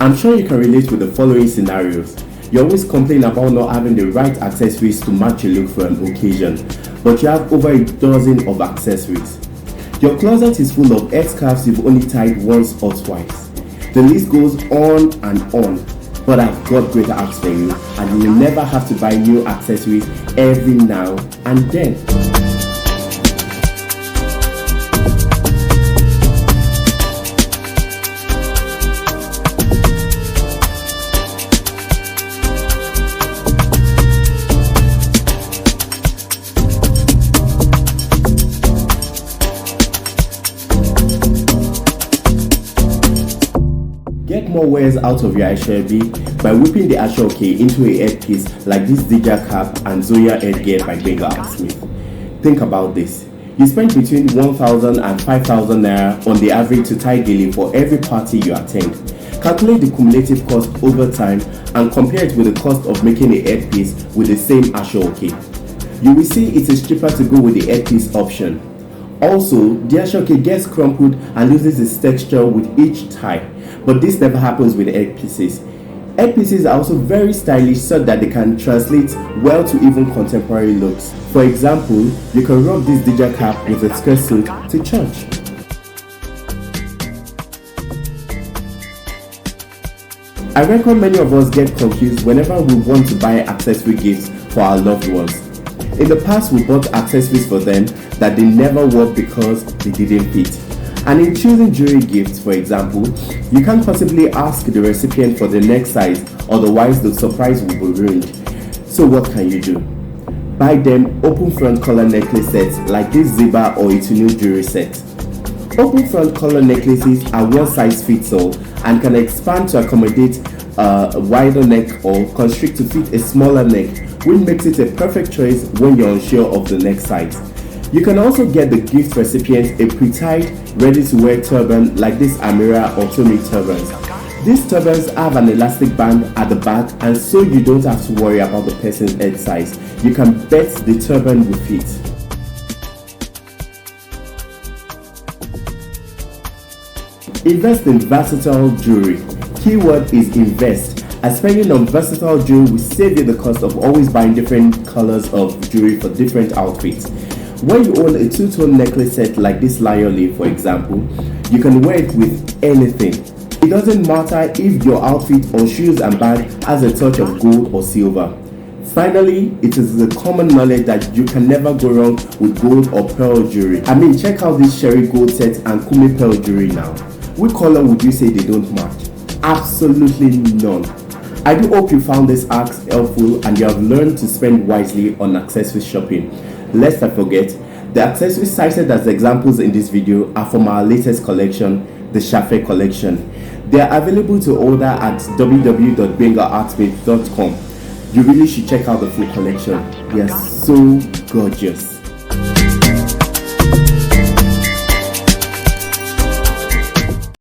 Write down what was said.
I'm sure you can relate with the following scenarios. You always complain about not having the right accessories to match your look for an occasion, but you have over a dozen of accessories. Your closet is full of headscarves you've only tied once or twice. The list goes on and on, but I've got greater acts for you, and you will never have to buy new accessories every now and then. Get more wears out of your Accessory by whipping the Accessory into a headpiece like this Dija cap and Zoya headgear by Smith. Think about this. You spend between 1,000 and 5,000 naira on the average to tie daily for every party you attend. Calculate the cumulative cost over time and compare it with the cost of making a headpiece with the same Accessory. You will see it is cheaper to go with the headpiece option. Also, the Accessory gets crumpled and loses its texture with each tie, but this never happens with headpieces. Headpieces are also very stylish so that they can translate well to even contemporary looks. For example, you can rock this Dija cap with a skirt suit to church. I reckon many of us get confused whenever we want to buy accessory gifts for our loved ones. In the past, we bought accessories for them that they never wore because they didn't fit. And in choosing jewelry gifts, for example, you can't possibly ask the recipient for the next size, otherwise the surprise will be ruined. So what can you do? Buy them open front collar necklace sets like this Ziba or Itunu jewelry set. Open front collar necklaces are one size fits all and can expand to accommodate a wider neck or constrict to fit a smaller neck, which makes it a perfect choice when you're unsure of the neck size. You can also get the gift recipient a pre-tied, ready-to-wear turban like this Amira or Tommy turbans. These turbans have an elastic band at the back, and so you don't have to worry about the person's head size. You can bet the turban will fit. Invest in versatile jewelry. Keyword is invest, as spending on versatile jewelry will save you the cost of always buying different colors of jewelry for different outfits. When you own a two-tone necklace set like this lion leaf, for example, you can wear it with anything. It doesn't matter if your outfit or shoes and bag has a touch of gold or silver. Finally, it is the common knowledge that you can never go wrong with gold or pearl jewelry. I mean, check out this Sherry gold set and Kumi pearl jewelry now. Which color would you say they don't match? Absolutely none. I do hope you found this ask helpful and you have learned to spend wisely on accessory shopping. Lest I forget, the accessories cited as examples in this video are from our latest collection, the Shafe collection. They are available to order at www.bengaartsmith.com. You really should check out the full collection. They are so gorgeous.